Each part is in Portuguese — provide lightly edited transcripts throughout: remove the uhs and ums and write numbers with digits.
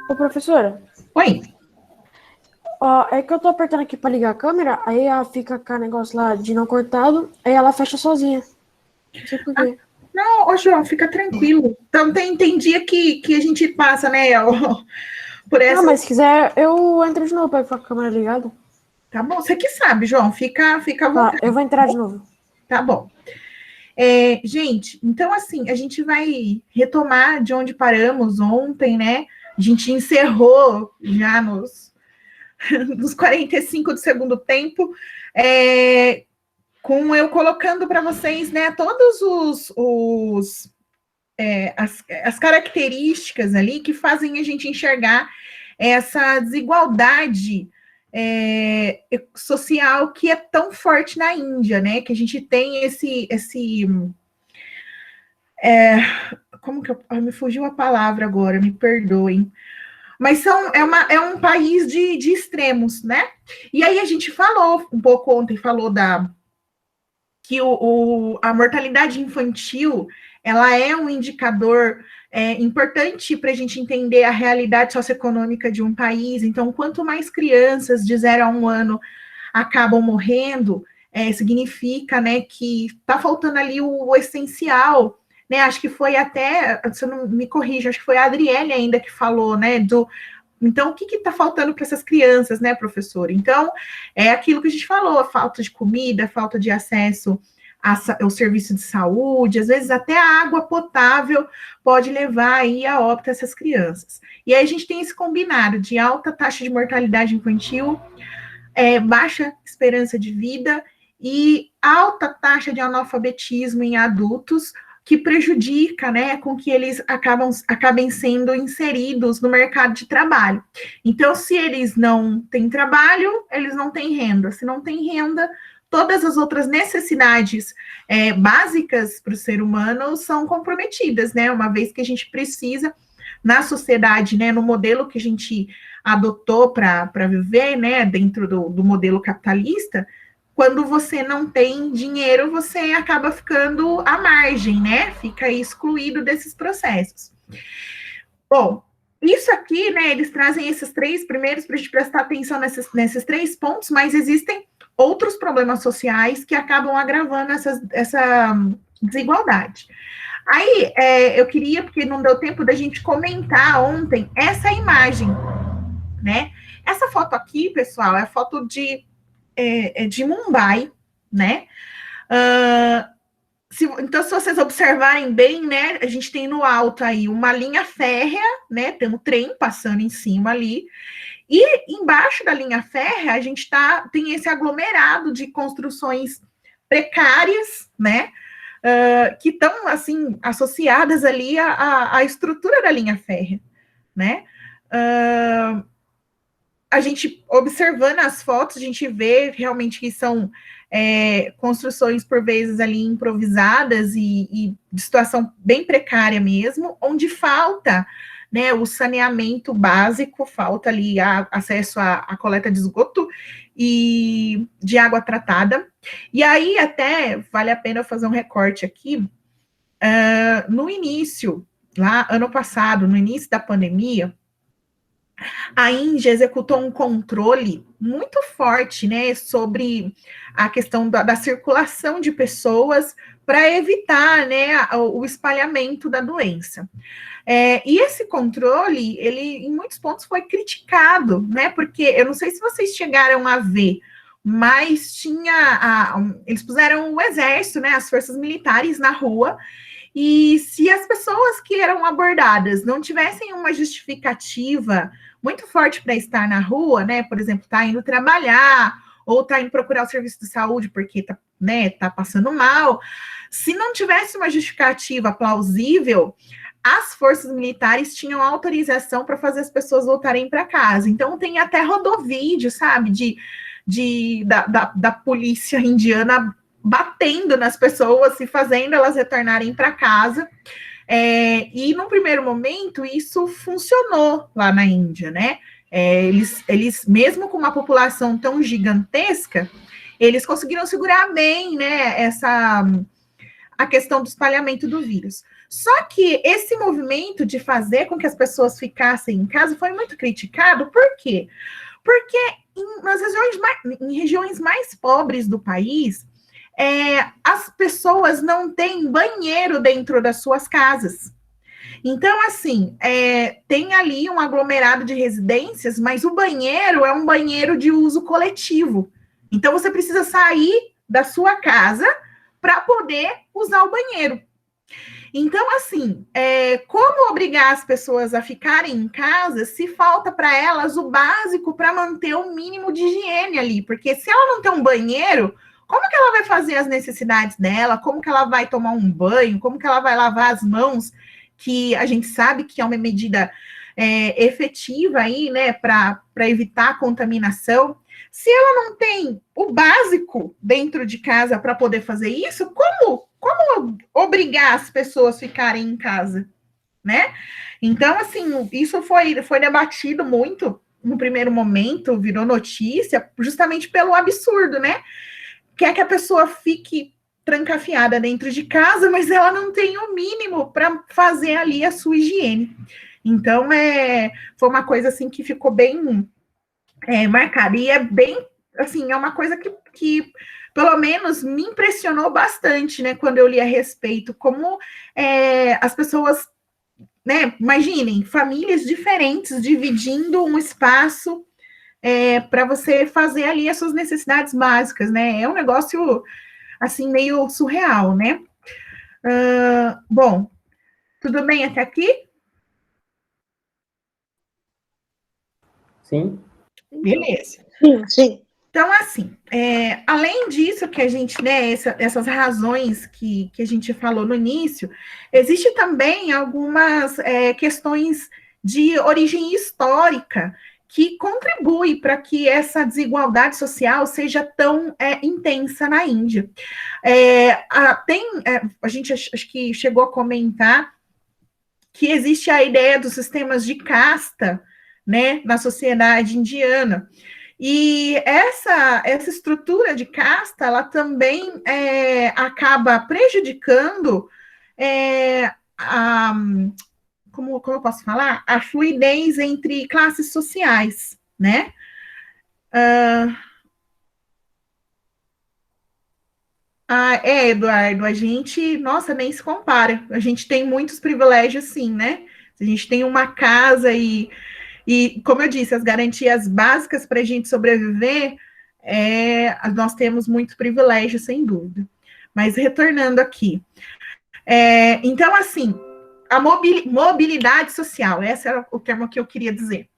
Ô, professora, Oi. ó, é que eu tô apertando aqui pra ligar a câmera, aí ela fica com o negócio lá de não cortado, aí ela fecha sozinha. Não sei por Ah, quê. não, ô João, fica tranquilo. Então tem dia que a gente passa, né, por Não, essas. mas se quiser, eu entro de novo pra ir com a câmera ligada. Tá bom? Você que sabe, João, fica à Tá, eu vontade. vou entrar de novo. Tá bom. Gente, então assim, a gente vai retomar de onde paramos ontem, né? A gente encerrou já nos 45 do segundo tempo, com eu colocando para vocês, né, todos as características ali que fazem a gente enxergar essa desigualdade social que é tão forte na Índia, né? Que a gente tem como que me fugiu a palavra agora, me perdoem. Mas é um país de extremos, né? E aí a gente falou um pouco ontem, falou que a mortalidade infantil ela é um indicador importante para a gente entender a realidade socioeconômica de um país. Então, quanto mais crianças de 0 a 1 ano acabam morrendo, significa, né, que está faltando ali o essencial. Né, acho que foi até, se eu não me corrija, acho que foi a Adriele ainda que falou, né, então, o que está faltando para essas crianças, né, professor? Então, é aquilo que a gente falou, a falta de comida, a falta de acesso ao serviço de saúde, às vezes até a água potável pode levar aí a óbito essas crianças. E aí a gente tem esse combinado de alta taxa de mortalidade infantil, baixa esperança de vida e alta taxa de analfabetismo em adultos, que prejudica, né, com que eles acabem sendo inseridos no mercado de trabalho. Então, se eles não têm trabalho, eles não têm renda. Se não têm renda, todas as outras necessidades básicas para o ser humano são comprometidas, né? Uma vez que a gente precisa, na sociedade, né, no modelo que a gente adotou para viver, né, dentro do modelo capitalista, quando você não tem dinheiro, você acaba ficando à margem, né? Fica excluído desses processos. Bom, isso aqui, né? Eles trazem esses três primeiros para a gente prestar atenção nesses 3 pontos, mas existem outros problemas sociais que acabam agravando essa desigualdade. Aí, eu queria, porque não deu tempo da gente comentar ontem, essa imagem, né? Essa foto aqui, pessoal, é a foto de Mumbai, né? Uh, então, se vocês observarem bem, né, a gente tem no alto aí uma linha férrea, né? Tem um trem passando em cima ali, e embaixo da linha férrea a gente tem esse aglomerado de construções precárias, né? Que estão assim associadas ali à estrutura da linha férrea, né? A gente observando as fotos, a gente vê realmente que são construções por vezes ali improvisadas e de situação bem precária mesmo, onde falta, né, o saneamento básico, falta ali acesso à coleta de esgoto e de água tratada. E aí até vale a pena fazer um recorte aqui. No início, lá ano passado, no início da pandemia, a Índia executou um controle muito forte, né, sobre a questão da circulação de pessoas para evitar, né, o espalhamento da doença. E esse controle, ele em muitos pontos foi criticado, né, porque eu não sei se vocês chegaram a ver, mas eles puseram o exército, né, as forças militares na rua, e se as pessoas que eram abordadas não tivessem uma justificativa muito forte para estar na rua, né? Por exemplo, tá indo trabalhar ou tá indo procurar o serviço de saúde porque tá, né, tá passando mal. Se não tivesse uma justificativa plausível, as forças militares tinham autorização para fazer as pessoas voltarem para casa. Então tem até rodovídeo, sabe, da polícia indiana batendo nas pessoas e fazendo elas retornarem para casa. E num primeiro momento isso funcionou lá na Índia, né? Eles, mesmo com uma população tão gigantesca, eles conseguiram segurar bem, né, a questão do espalhamento do vírus. Só que esse movimento de fazer com que as pessoas ficassem em casa foi muito criticado, por quê? Porque em regiões mais pobres do país, as pessoas não têm banheiro dentro das suas casas. Então, assim, tem ali um aglomerado de residências, mas o banheiro é um banheiro de uso coletivo. Então, você precisa sair da sua casa para poder usar o banheiro. Então, assim, como obrigar as pessoas a ficarem em casa se falta para elas o básico para manter o mínimo de higiene ali? Porque se ela não tem um banheiro, como que ela vai fazer as necessidades dela? Como que ela vai tomar um banho? Como que ela vai lavar as mãos? Que a gente sabe que é uma medida efetiva aí, né, para evitar a contaminação. Se ela não tem o básico dentro de casa para poder fazer isso, como obrigar as pessoas a ficarem em casa, né? Então, assim, isso foi debatido muito no primeiro momento, virou notícia, justamente pelo absurdo, né? Quer que a pessoa fique trancafiada dentro de casa, mas ela não tem o mínimo para fazer ali a sua higiene. Então, foi uma coisa assim que ficou bem marcada. E é bem, assim, é uma coisa que pelo menos me impressionou bastante, né, quando eu li a respeito, como as pessoas, né, imaginem, famílias diferentes dividindo um espaço para você fazer ali as suas necessidades básicas, né, é um negócio, assim, meio surreal, né. Bom, tudo bem até aqui? Sim. Beleza. Sim. Então, assim, além disso que a gente, né, essas razões que a gente falou no início, existe também algumas questões de origem histórica que contribuem para que essa desigualdade social seja tão intensa na Índia. A gente acho que chegou a comentar que existe a ideia dos sistemas de casta, né, na sociedade indiana. E essa estrutura de casta, ela também acaba prejudicando como eu posso falar? A fluidez entre classes sociais, né? Eduardo, a gente, nossa, nem se compara. A gente tem muitos privilégios, sim, né? A gente tem uma casa e, como eu disse, as garantias básicas para a gente sobreviver, nós temos muito privilégio, sem dúvida. Mas retornando aqui. Então, assim, a mobilidade social, esse era o termo que eu queria dizer.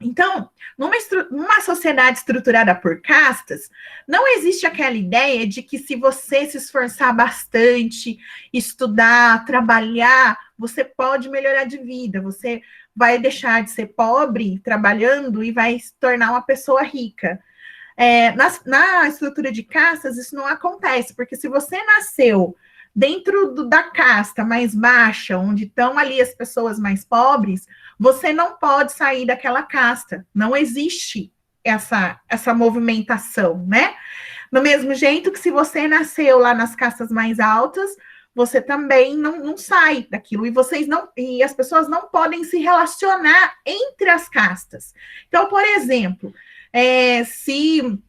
Então, numa sociedade estruturada por castas, não existe aquela ideia de que se você se esforçar bastante, estudar, trabalhar, você pode melhorar de vida, você vai deixar de ser pobre trabalhando e vai se tornar uma pessoa rica. Na estrutura de castas, isso não acontece, porque se você nasceu dentro da casta mais baixa, onde estão ali as pessoas mais pobres, você não pode sair daquela casta. Não existe essa movimentação, né? Do mesmo jeito que se você nasceu lá nas castas mais altas, você também não sai daquilo. E as pessoas não podem se relacionar entre as castas. Então, por exemplo, se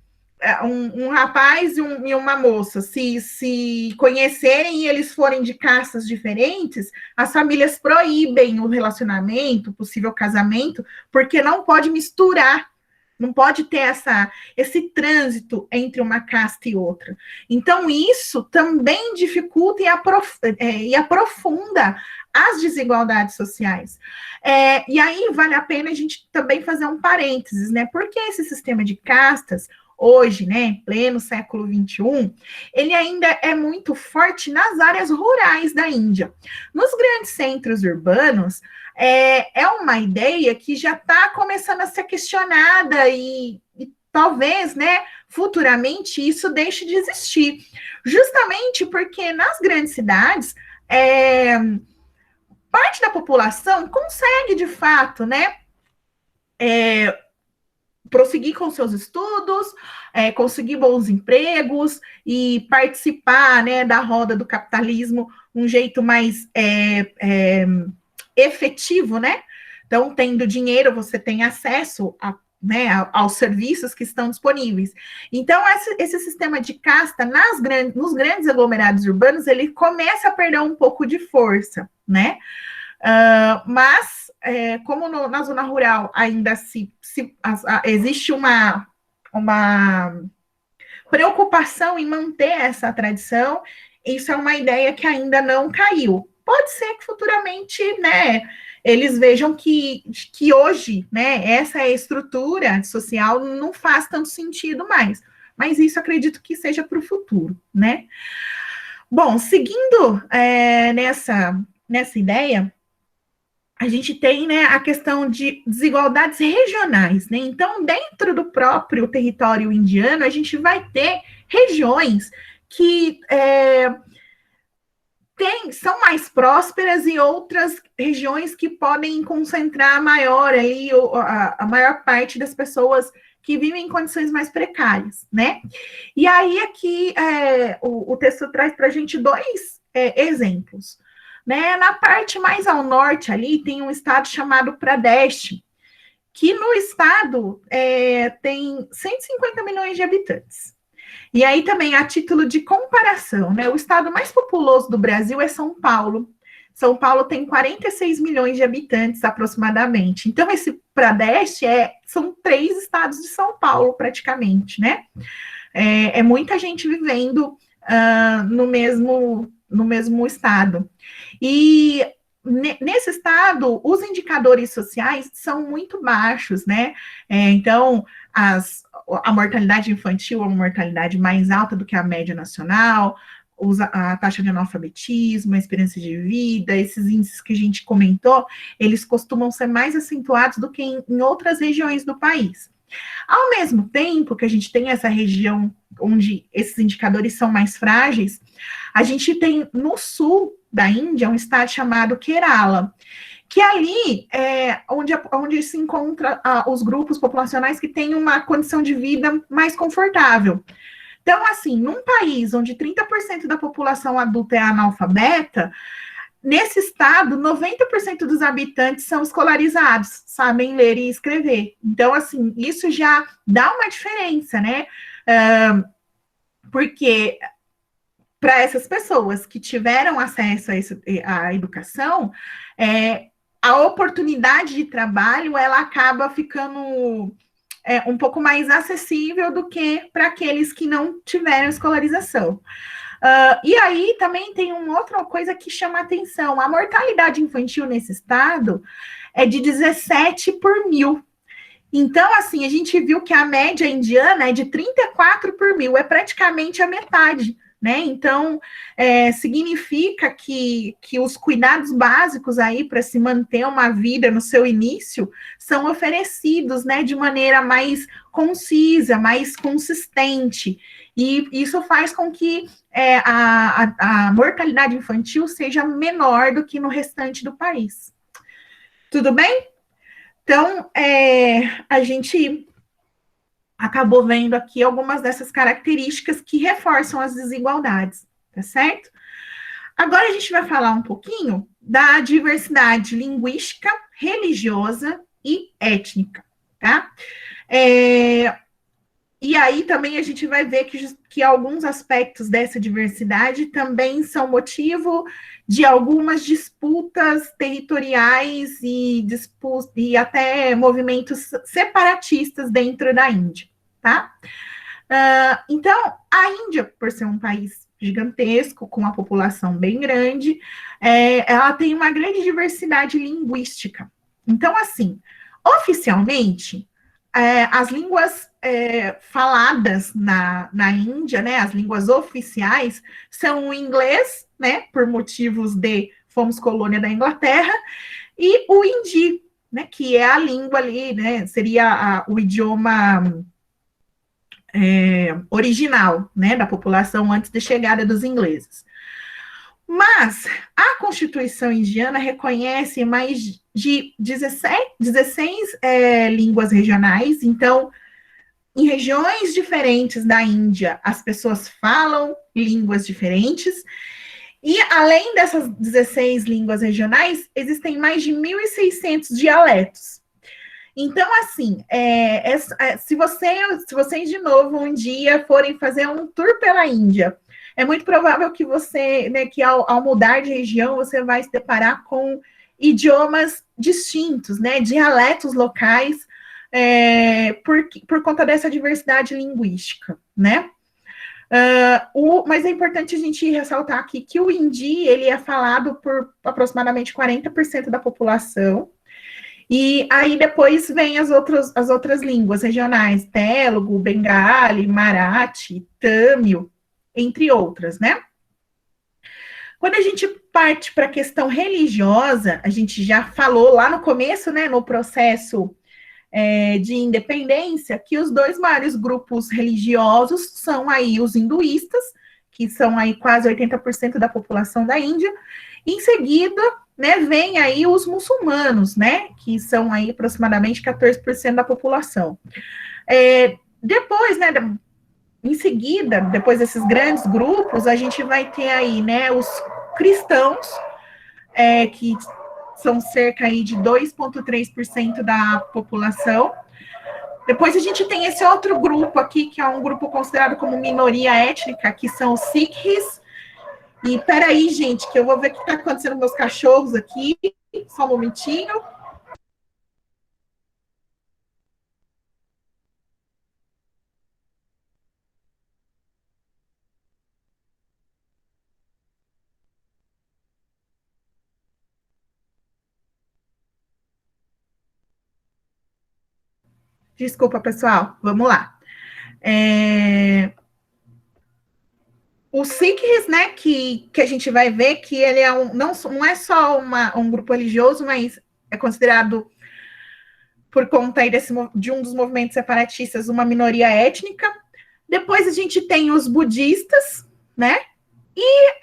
um rapaz e uma moça se conhecerem e eles forem de castas diferentes, as famílias proíbem o relacionamento, o possível casamento, porque não pode misturar, não pode ter esse trânsito entre uma casta e outra. Então, isso também dificulta e aprofunda as desigualdades sociais. E aí vale a pena a gente também fazer um parênteses, né? Porque esse sistema de castas hoje, né, pleno século XXI, ele ainda é muito forte nas áreas rurais da Índia. Nos grandes centros urbanos, é uma ideia que já está começando a ser questionada e talvez, né, futuramente isso deixe de existir. Justamente porque nas grandes cidades, parte da população consegue, de fato, né, prosseguir com seus estudos, conseguir bons empregos e participar, né, da roda do capitalismo um jeito mais efetivo, né? Então, tendo dinheiro, você tem acesso né, aos serviços que estão disponíveis. Então, esse sistema de casta nos grandes aglomerados urbanos, ele começa a perder um pouco de força, né? Mas, como na zona rural ainda existe uma preocupação em manter essa tradição, isso é uma ideia que ainda não caiu. Pode ser que futuramente, né, eles vejam que hoje, né, essa estrutura social não faz tanto sentido mais. Mas isso acredito que seja para o futuro, né? Bom, seguindo nessa ideia, a gente tem, né, a questão de desigualdades regionais, né? Então, dentro do próprio território indiano, a gente vai ter regiões que são mais prósperas e outras regiões que podem concentrar maior ali a maior parte das pessoas que vivem em condições mais precárias, né? E aí aqui o texto traz para a gente dois exemplos. Né? Na parte mais ao norte ali tem um estado chamado Pradesh, que no estado tem 150 milhões de habitantes. E aí também, a título de comparação, né, o estado mais populoso do Brasil é São Paulo. São Paulo tem 46 milhões de habitantes, aproximadamente. Então, esse Pradesh são 3 estados de São Paulo, praticamente, né? É muita gente vivendo no mesmo estado. E nesse estado, os indicadores sociais são muito baixos, né? Então, a mortalidade infantil é uma mortalidade mais alta do que a média nacional, a taxa de analfabetismo, a experiência de vida, esses índices que a gente comentou, eles costumam ser mais acentuados do que em outras regiões do país. Ao mesmo tempo que a gente tem essa região onde esses indicadores são mais frágeis, a gente tem no sul da Índia um estado chamado Kerala, que ali é onde se encontra os grupos populacionais que têm uma condição de vida mais confortável. Então, assim, num país onde 30% da população adulta é analfabeta, nesse estado, 90% dos habitantes são escolarizados, sabem ler e escrever. Então, assim, isso já dá uma diferença, né? Porque para essas pessoas que tiveram acesso à educação, a oportunidade de trabalho, ela acaba ficando um pouco mais acessível do que para aqueles que não tiveram escolarização. E aí também tem uma outra coisa que chama a atenção. A mortalidade infantil nesse estado é de 17 por 1.000. Então, assim, a gente viu que a média indiana é de 34 por 1.000, é praticamente a metade, né? Então, significa que os cuidados básicos aí para se manter uma vida no seu início são oferecidos, né, de maneira mais concisa, mais consistente. E isso faz com que a mortalidade infantil seja menor do que no restante do país. Tudo bem? Então, a gente acabou vendo aqui algumas dessas características que reforçam as desigualdades, tá certo? Agora a gente vai falar um pouquinho da diversidade linguística, religiosa e étnica, tá? E aí também a gente vai ver que alguns aspectos dessa diversidade também são motivo de algumas disputas territoriais e até movimentos separatistas dentro da Índia, tá? Então, a Índia, por ser um país gigantesco, com uma população bem grande, ela tem uma grande diversidade linguística. Então, assim, oficialmente, as línguas faladas na Índia, né, as línguas oficiais, são o inglês, né, por motivos de fomos colônia da Inglaterra, e o hindi, né, que é a língua ali, né, seria o idioma original, né, da população antes da chegada dos ingleses. Mas a Constituição indiana reconhece mais de 16 línguas regionais, então em regiões diferentes da Índia, as pessoas falam línguas diferentes. E além dessas 16 línguas regionais, existem mais de 1.600 dialetos. Então, assim, se vocês de novo um dia forem fazer um tour pela Índia, é muito provável que você, né, que ao mudar de região, você vai se deparar com idiomas distintos, né, dialetos locais, por conta dessa diversidade linguística, né? Mas é importante a gente ressaltar aqui que o hindi, ele é falado por aproximadamente 40% da população, e aí depois vem as outras línguas regionais, Telugu, Bengali, Marathi, Tâmil, entre outras, né? Quando a gente parte para a questão religiosa, a gente já falou lá no começo, né, no processo de independência, que os dois maiores grupos religiosos são aí os hinduístas, que são aí quase 80% da população da Índia, e em seguida, né, vem aí os muçulmanos, né, que são aí aproximadamente 14% da população. Depois, né, em seguida, depois desses grandes grupos, a gente vai ter aí, né, os cristãos, que são cerca aí de 2,3% da população. Depois a gente tem esse outro grupo aqui, que é um grupo considerado como minoria étnica, que são os Sikhs. E peraí, gente, que eu vou ver o que está acontecendo com meus cachorros aqui. Só um momentinho. Desculpa, pessoal. Vamos lá. Os Sikhs, né, que a gente vai ver que ele é não é só um grupo religioso, mas é considerado, por conta aí de um dos movimentos separatistas, uma minoria étnica. Depois a gente tem os budistas, né, e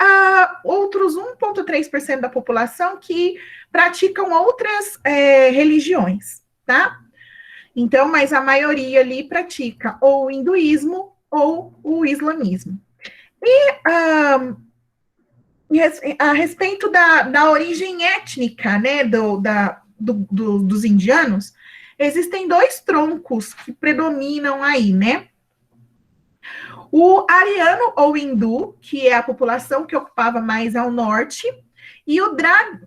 outros 1,3% da população que praticam outras religiões, tá? Então, mas a maioria ali pratica ou o hinduísmo ou o islamismo. E a respeito da origem étnica, né, dos indianos, existem dois troncos que predominam aí, né? O ariano ou hindu, que é a população que ocupava mais ao norte, e o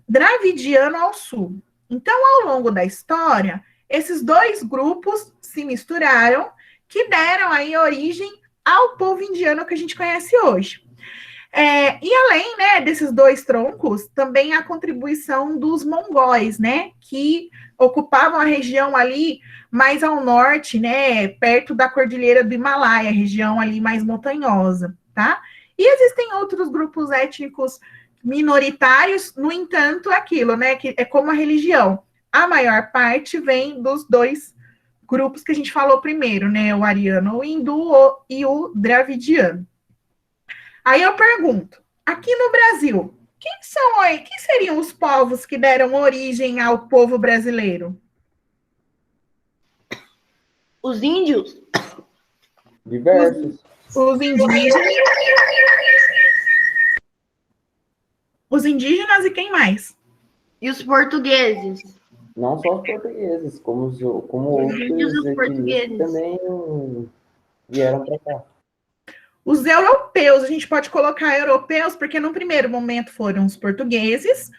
dravidiano ao sul. Então, ao longo da história, esses dois grupos se misturaram, que deram aí origem ao povo indiano que a gente conhece hoje. E além, né, desses dois troncos, também a contribuição dos mongóis, né, que ocupavam a região ali mais ao norte, né, perto da Cordilheira do Himalaia, região ali mais montanhosa, tá? E existem outros grupos étnicos minoritários, no entanto, aquilo, né, que é como a religião. A maior parte vem dos dois grupos que a gente falou primeiro, né, o ariano, o hindu e o dravidiano. Aí eu pergunto, aqui no Brasil, quem seriam os povos que deram origem ao povo brasileiro? Os índios? Diversos. Os indígenas. Os indígenas e quem mais? E os portugueses? Não só os portugueses, como outros etnias também vieram para cá. Os europeus, a gente pode colocar europeus, porque no primeiro momento foram os portugueses,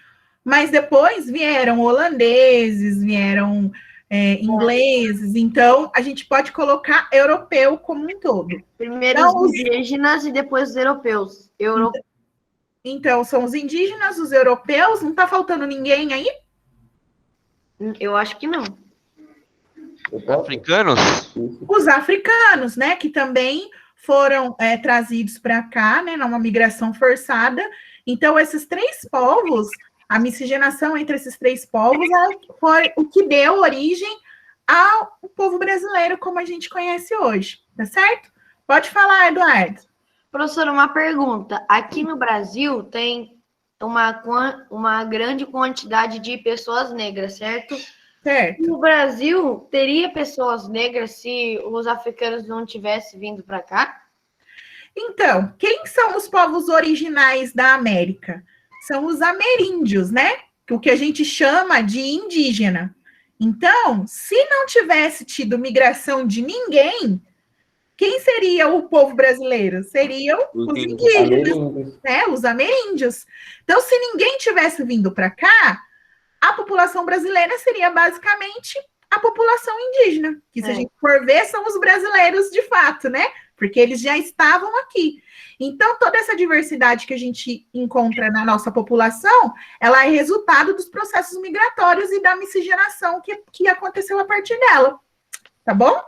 mas depois vieram holandeses, vieram ingleses, então a gente pode colocar europeu como um todo. Primeiro então, os indígenas e depois os europeus. Então, são os indígenas, os europeus, não está faltando ninguém aí? Eu acho que não. Africanos? Os africanos, né, que também foram trazidos para cá, né, numa migração forçada. Então, esses três povos, a miscigenação entre esses três povos foi o que deu origem ao povo brasileiro como a gente conhece hoje, tá certo? Pode falar, Eduardo. Professora, uma pergunta. Aqui no Brasil tem uma grande quantidade de pessoas negras, certo? Certo. No Brasil, teria pessoas negras se os africanos não tivessem vindo para cá? Então, quem são os povos originais da América? São os ameríndios, né? O que a gente chama de indígena. Então, se não tivesse tido migração de ninguém, quem seria o povo brasileiro? Seriam os indígenas, né? Os ameríndios. Então, se ninguém tivesse vindo para cá, a população brasileira seria basicamente a população indígena, que se a gente for ver, são os brasileiros de fato, né? Porque eles já estavam aqui. Então, toda essa diversidade que a gente encontra na nossa população, ela é resultado dos processos migratórios e da miscigenação que aconteceu a partir dela. Tá bom?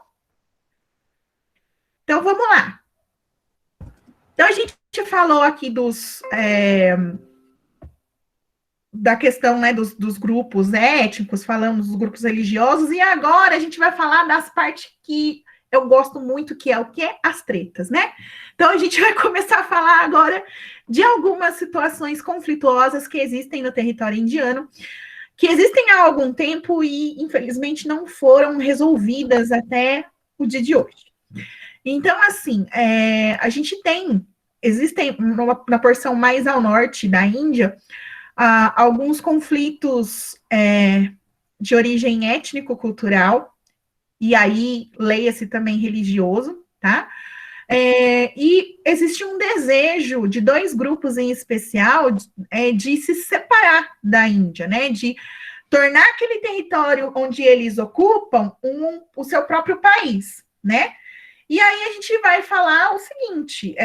Então, vamos lá. Então, a gente falou aqui da questão, né, dos grupos étnicos, falamos dos grupos religiosos, e agora a gente vai falar das partes que eu gosto muito, que é o quê? As tretas, né? Então, a gente vai começar a falar agora de algumas situações conflituosas que existem no território indiano, que existem há algum tempo e, infelizmente, não foram resolvidas até o dia de hoje. Então, assim, a gente existem, na porção mais ao norte da Índia, alguns conflitos de origem étnico-cultural, e aí leia-se também religioso, tá? E existe um desejo de dois grupos em especial de se separar da Índia, né? De tornar aquele território onde eles ocupam o seu próprio país, né? E aí a gente vai falar o seguinte: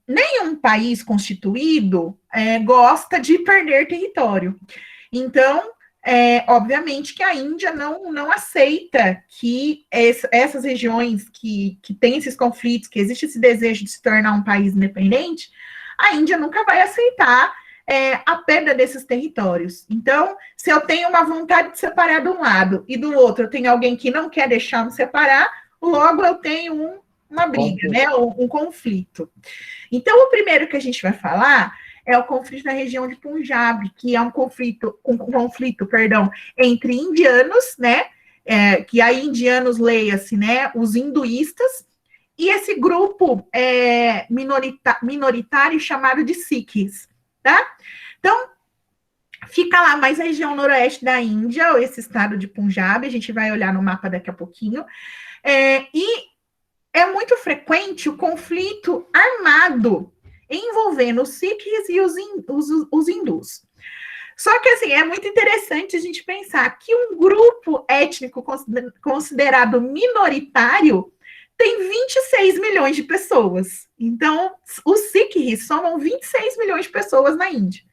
nenhum país constituído gosta de perder território. Então, obviamente que a Índia não aceita que essas regiões que têm esses conflitos, que existe esse desejo de se tornar um país independente, a Índia nunca vai aceitar a perda desses territórios. Então, se eu tenho uma vontade de separar de um lado e do outro eu tenho alguém que não quer deixar me separar, logo eu tenho uma briga, né? Um conflito. Então, o primeiro que a gente vai falar é o conflito na região de Punjab, que é um conflito, entre indianos, né? Que aí indianos leia-se, né? Os hinduístas, e esse grupo minoritário chamado de Sikhs, tá? Então, fica lá mais a região noroeste da Índia, esse estado de Punjab, a gente vai olhar no mapa daqui a pouquinho, e é muito frequente o conflito armado envolvendo os Sikhs e os hindus. Só que, assim, é muito interessante a gente pensar que um grupo étnico considerado minoritário tem 26 milhões de pessoas. Então, os Sikhs somam 26 milhões de pessoas na Índia.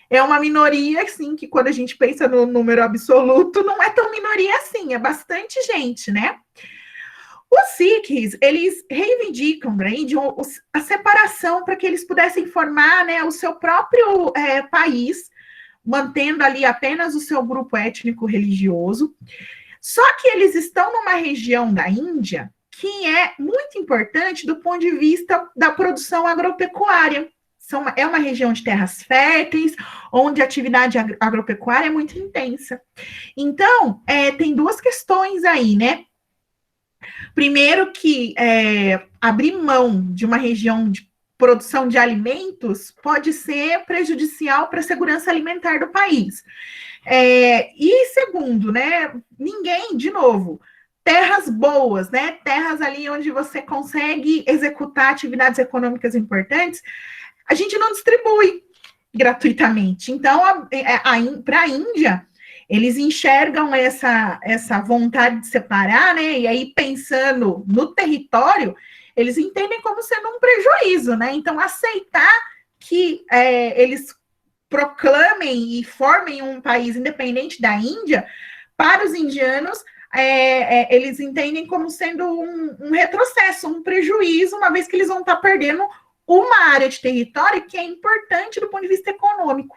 É uma minoria, assim, que quando a gente pensa no número absoluto, não é tão minoria assim, é bastante gente, né? Os Sikhs, eles reivindicam, Brand, a separação para que eles pudessem formar, né, o seu próprio país, mantendo ali apenas o seu grupo étnico-religioso. Só que eles estão numa região da Índia que é muito importante do ponto de vista da produção agropecuária. É uma região de terras férteis, onde a atividade agropecuária é muito intensa. Então, tem duas questões aí, né? Primeiro que abrir mão de uma região de produção de alimentos pode ser prejudicial para a segurança alimentar do país. E segundo, né, ninguém, de novo, terras boas, né, terras ali onde você consegue executar atividades econômicas importantes, a gente não distribui gratuitamente. Então, para a Índia, eles enxergam essa vontade de separar, né? E aí, pensando no território, eles entendem como sendo um prejuízo, né? Então, aceitar que eles proclamem e formem um país independente da Índia, para os indianos, eles entendem como sendo um retrocesso, um prejuízo, uma vez que eles vão estar perdendo uma área de território que é importante do ponto de vista econômico.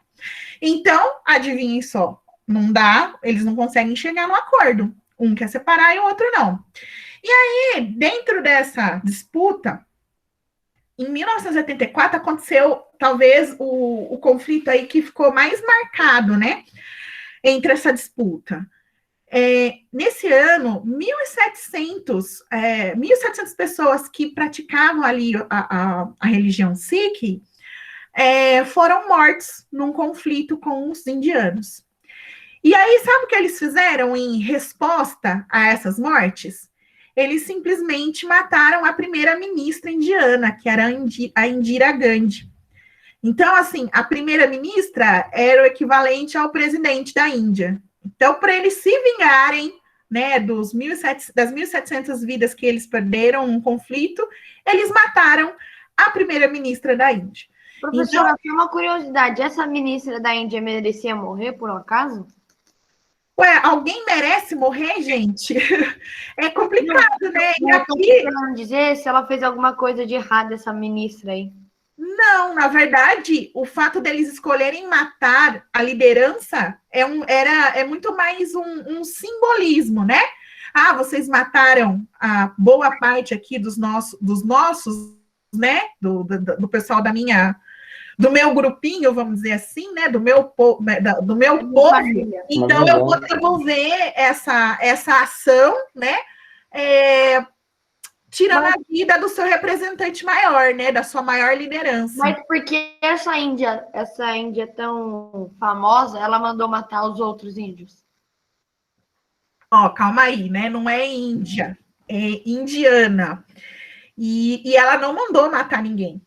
Então, adivinhem só, não dá, eles não conseguem chegar no acordo. Um quer separar e o outro não. E aí, dentro dessa disputa, em 1984 aconteceu, talvez, o conflito aí que ficou mais marcado, né, entre essa disputa. Nesse ano, 1.700 pessoas que praticavam ali a religião Sikh foram mortos num conflito com os indianos. E aí, sabe o que eles fizeram em resposta a essas mortes? Eles simplesmente mataram a primeira-ministra indiana, que era a Indira Gandhi. Então, assim, a primeira-ministra era o equivalente ao presidente da Índia. Então, para eles se vingarem, né, das 1.700 vidas que eles perderam num conflito, eles mataram a primeira-ministra da Índia. Professora, então, tem uma curiosidade. Essa ministra da Índia merecia morrer, por um acaso? Ué, alguém merece morrer, gente? É complicado, não, né? E aqui... Eu tô querendo dizer se ela fez alguma coisa de errado, essa ministra aí. Não, na verdade, o fato deles escolherem matar a liderança é muito mais um simbolismo, né? Ah, vocês mataram a boa parte aqui dos nossos, né? Do pessoal do meu grupinho, vamos dizer assim, né? Do meu povo. Então, eu vou devolver essa ação, né? Tirando a vida do seu representante maior, né? Da sua maior liderança. Mas por que essa Índia tão famosa, ela mandou matar os outros índios? Ó, calma aí, né? Não é Índia, é indiana. E ela não mandou matar ninguém.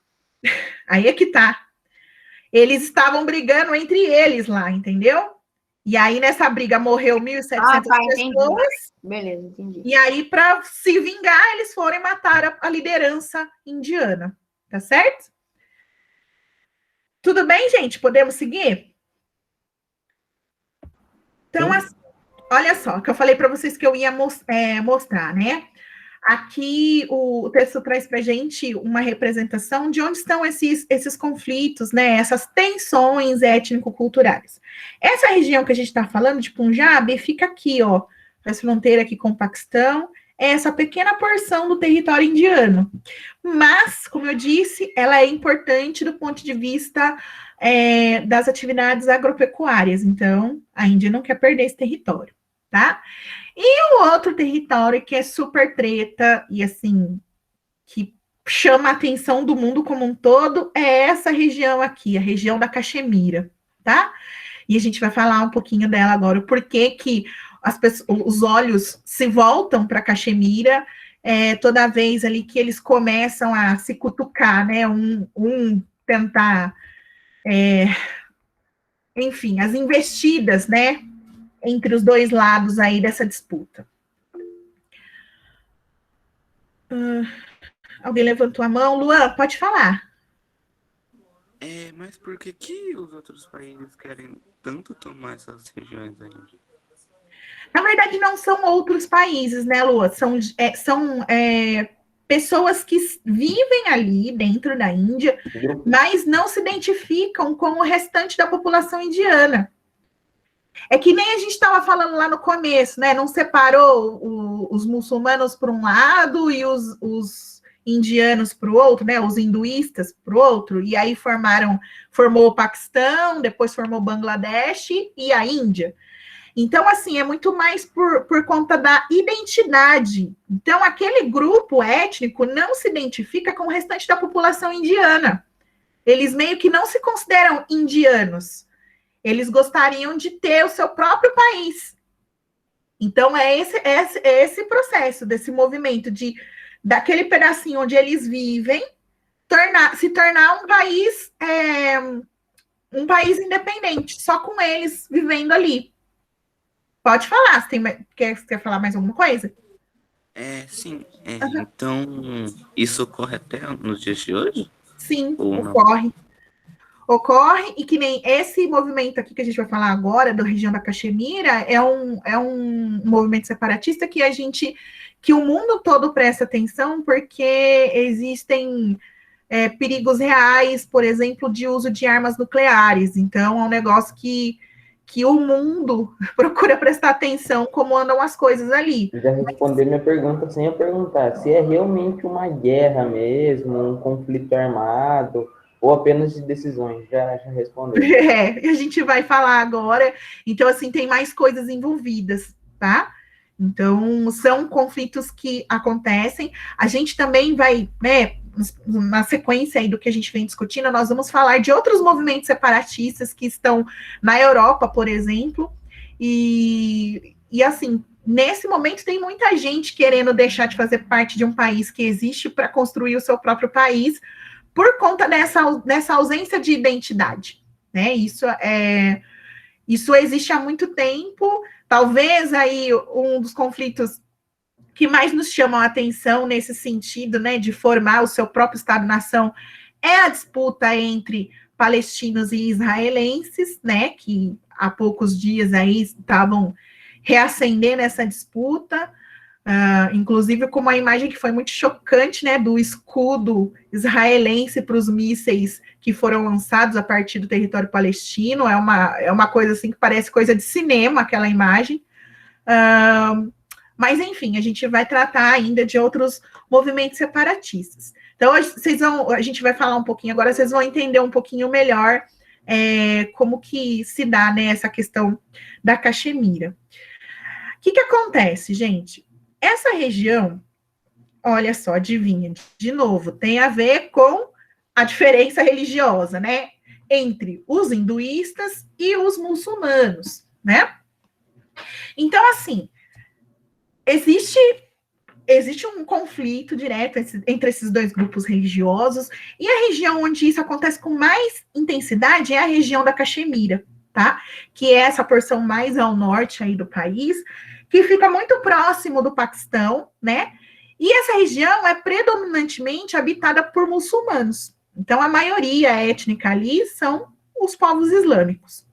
Aí é que tá. Eles estavam brigando entre eles lá, entendeu? E aí, nessa briga, morreu 1.700 pessoas. Entendi. Beleza, entendi. E aí, para se vingar, eles foram e mataram a liderança indiana. Tá certo? Tudo bem, gente? Podemos seguir? Então, assim, olha só, que eu falei para vocês que eu ia mostrar, né? Aqui o texto traz para a gente uma representação de onde estão esses conflitos, né? Essas tensões étnico-culturais. Essa região que a gente está falando, de Punjab, fica aqui, ó, faz fronteira aqui com o Paquistão, é essa pequena porção do território indiano. Mas, como eu disse, ela é importante do ponto de vista das atividades agropecuárias. Então, a Índia não quer perder esse território, tá? E o outro território que é super treta e, assim, que chama a atenção do mundo como um todo é essa região aqui, a região da Caxemira, tá? E a gente vai falar um pouquinho dela agora, o porquê que os olhos se voltam para Caxemira toda vez ali que eles começam a se cutucar, né? Um tentar, enfim, as investidas, né? Entre os dois lados aí dessa disputa. Alguém levantou a mão? Luan, pode falar. Mas por que os outros países querem tanto tomar essas regiões aí? Na verdade, não são outros países, né, Luan? São pessoas que vivem ali dentro da Índia, mas não se identificam com o restante da população indiana. É que nem a gente estava falando lá no começo, né? Não separou os muçulmanos por um lado e os indianos para o outro, né? Os hinduístas para o outro, e aí formou o Paquistão, depois formou Bangladesh e a Índia. Então, assim, é muito mais por conta da identidade. Então, aquele grupo étnico não se identifica com o restante da população indiana. Eles meio que não se consideram indianos. Eles gostariam de ter o seu próprio país. Então, é esse processo, desse movimento daquele pedacinho onde eles vivem, se tornar um país independente, só com eles vivendo ali. Pode falar, quer falar mais alguma coisa? Sim. Então, isso ocorre até nos dias de hoje? Sim, ocorre. Ocorre, e que nem esse movimento aqui que a gente vai falar agora, da região da Caxemira, é um movimento separatista que o mundo todo presta atenção, porque existem perigos reais, por exemplo, de uso de armas nucleares. Então, é um negócio que o mundo procura prestar atenção como andam as coisas ali. Já responder minha pergunta sem eu perguntar, se é realmente uma guerra mesmo, um conflito armado, ou apenas de decisões, já respondeu. A gente vai falar agora. Então, assim, tem mais coisas envolvidas, tá? Então, são conflitos que acontecem. A gente também vai, né, na sequência aí do que a gente vem discutindo, nós vamos falar de outros movimentos separatistas que estão na Europa, por exemplo, e assim, nesse momento tem muita gente querendo deixar de fazer parte de um país que existe para construir o seu próprio país, por conta dessa ausência de identidade, né? Isso existe há muito tempo. Talvez aí um dos conflitos que mais nos chamam a atenção nesse sentido, né, de formar o seu próprio Estado-nação, é a disputa entre palestinos e israelenses, né, que há poucos dias aí estavam reacendendo essa disputa, inclusive com uma imagem que foi muito chocante, né, do escudo israelense para os mísseis que foram lançados a partir do território palestino. É uma coisa assim que parece coisa de cinema, aquela imagem. Mas, enfim, a gente vai tratar ainda de outros movimentos separatistas. Então, a gente vai falar um pouquinho agora, vocês vão entender um pouquinho melhor como que se dá, né, essa questão da Caxemira. O que acontece, gente? Essa região, olha só, adivinha, de novo, tem a ver com a diferença religiosa, né, entre os hinduístas e os muçulmanos, né? Então, assim, existe um conflito direto entre esses dois grupos religiosos, e a região onde isso acontece com mais intensidade é a região da Caxemira, tá? Que é essa porção mais ao norte aí do país, que fica muito próximo do Paquistão, né? E essa região é predominantemente habitada por muçulmanos. Então, a maioria étnica ali são os povos islâmicos.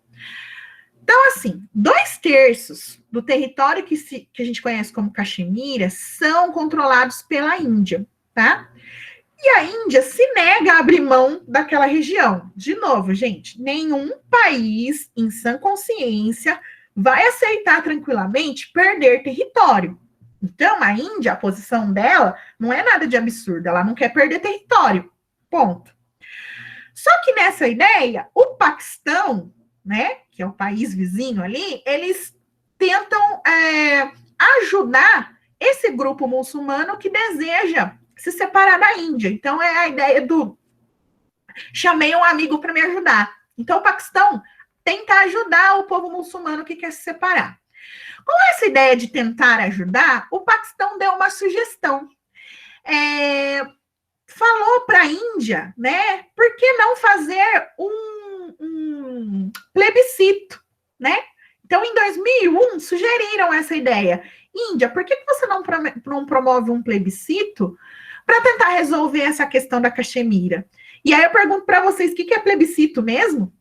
Então, assim, 2/3 do território que a gente conhece como Caxemira são controlados pela Índia, tá? E a Índia se nega a abrir mão daquela região. De novo, gente, nenhum país em sã consciência vai aceitar tranquilamente perder território. Então, a Índia, a posição dela não é nada de absurdo, ela não quer perder território, ponto. Só que nessa ideia, o Paquistão, né, que é o país vizinho ali, eles tentam ajudar esse grupo muçulmano que deseja se separar da Índia. Então, é a ideia do chamei um amigo para me ajudar. Então, o Paquistão tenta ajudar o povo muçulmano que quer se separar. Com essa ideia de tentar ajudar, o Paquistão deu uma sugestão. Falou para a Índia, né? Por que não fazer um plebiscito, né? Então, em 2001, sugeriram essa ideia. Índia, por que você não promove um plebiscito para tentar resolver essa questão da Caxemira? E aí eu pergunto para vocês, o que é plebiscito mesmo?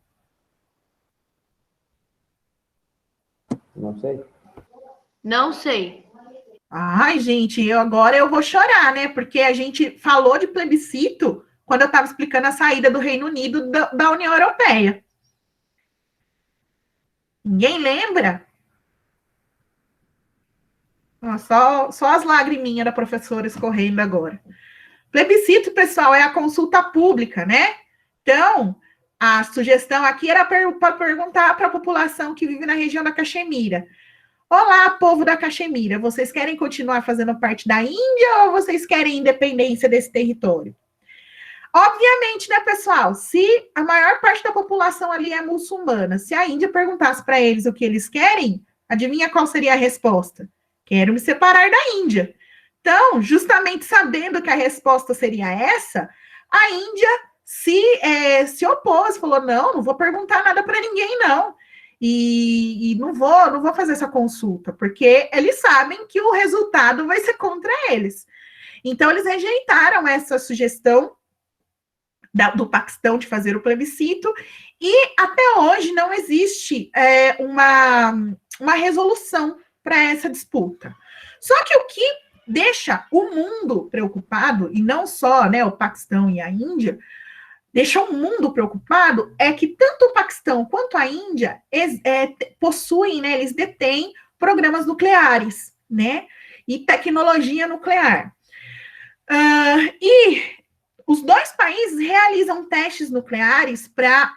Não sei. Não sei. Ai, gente, agora eu vou chorar, né? Porque a gente falou de plebiscito quando eu estava explicando a saída do Reino Unido da União Europeia. Ninguém lembra? Só as lagriminhas da professora escorrendo agora. Plebiscito, pessoal, é a consulta pública, né? Então, a sugestão aqui era para perguntar para a população que vive na região da Caxemira. Olá, povo da Caxemira, vocês querem continuar fazendo parte da Índia ou vocês querem independência desse território? Obviamente, né, pessoal, se a maior parte da população ali é muçulmana, se a Índia perguntasse para eles o que eles querem, adivinha qual seria a resposta? Quero me separar da Índia. Então, justamente sabendo que a resposta seria essa, a Índia se opôs, falou, não vou perguntar nada para ninguém, não. E não vou fazer essa consulta, porque eles sabem que o resultado vai ser contra eles. Então, eles rejeitaram essa sugestão do Paquistão de fazer o plebiscito, e até hoje não existe uma resolução para essa disputa. Só que o que deixa o mundo preocupado, e não só, né, o Paquistão e a Índia, deixa o mundo preocupado é que tanto o Paquistão quanto a Índia possuem, né, eles detêm programas nucleares, né, e tecnologia nuclear. E os dois países realizam testes nucleares para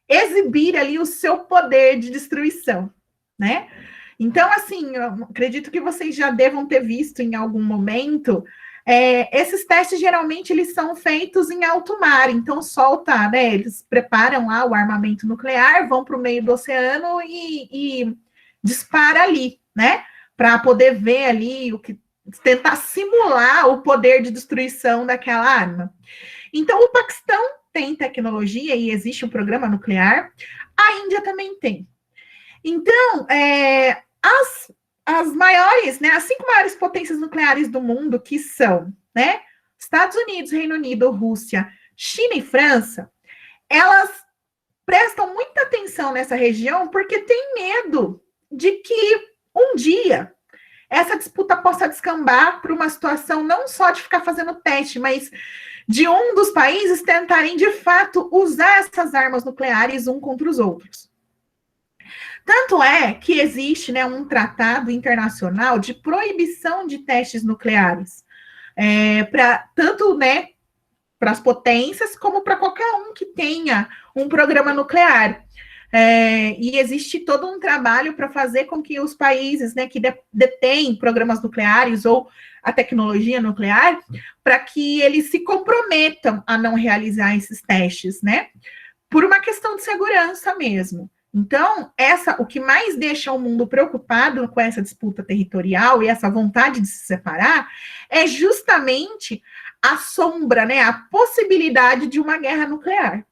exibir ali o seu poder de destruição, né? Então, assim, eu acredito que vocês já devam ter visto em algum momento. Esses testes, geralmente, eles são feitos em alto mar. Então, solta, né? Eles preparam lá o armamento nuclear, vão para o meio do oceano e dispara ali, né? Para poder ver ali tentar simular o poder de destruição daquela arma. Então, o Paquistão tem tecnologia e existe um programa nuclear. A Índia também tem. Então, as maiores, né, as 5 maiores potências nucleares do mundo, que são, né, Estados Unidos, Reino Unido, Rússia, China e França, elas prestam muita atenção nessa região porque tem medo de que um dia essa disputa possa descambar para uma situação não só de ficar fazendo teste, mas de um dos países tentarem, de fato, usar essas armas nucleares um contra os outros. Tanto é que existe, né, um tratado internacional de proibição de testes nucleares, tanto, né, para as potências, como para qualquer um que tenha um programa nuclear. E existe todo um trabalho para fazer com que os países, né, que detêm programas nucleares ou a tecnologia nuclear, para que eles se comprometam a não realizar esses testes, né, por uma questão de segurança mesmo. Então, o que mais deixa o mundo preocupado com essa disputa territorial e essa vontade de se separar é justamente a sombra, né, a possibilidade de uma guerra nuclear,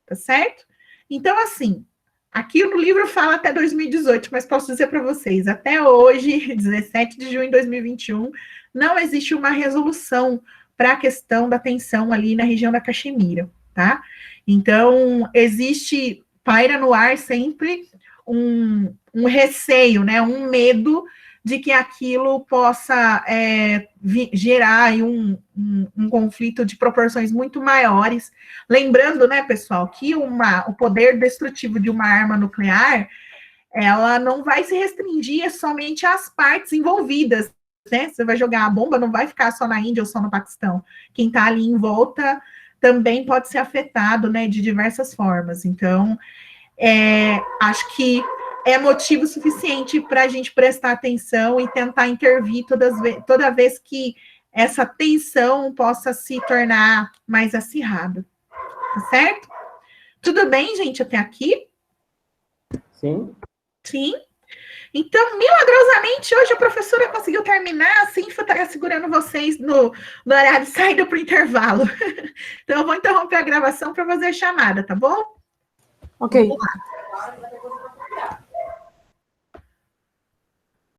tá certo? Então, assim, aqui no livro fala até 2018, mas posso dizer para vocês, até hoje, 17 de junho de 2021, não existe uma resolução para a questão da tensão ali na região da Caxemira, tá? Então, paira no ar sempre um receio, né, um medo de que aquilo possa gerar aí um conflito de proporções muito maiores. Lembrando, né, pessoal, que o poder destrutivo de uma arma nuclear, ela não vai se restringir somente às partes envolvidas, né? Você vai jogar a bomba, não vai ficar só na Índia ou só no Paquistão. Quem está ali em volta também pode ser afetado, né, de diversas formas. Então, acho que é motivo suficiente para a gente prestar atenção e tentar intervir toda vez que essa tensão possa se tornar mais acirrada. Tá certo? Tudo bem, gente, até aqui? Sim. Sim. Então, milagrosamente, hoje a professora conseguiu terminar assim, estaria segurando vocês no horário de saída para o intervalo. Então, eu vou interromper a gravação para fazer a chamada, tá bom? Ok. Vamos lá.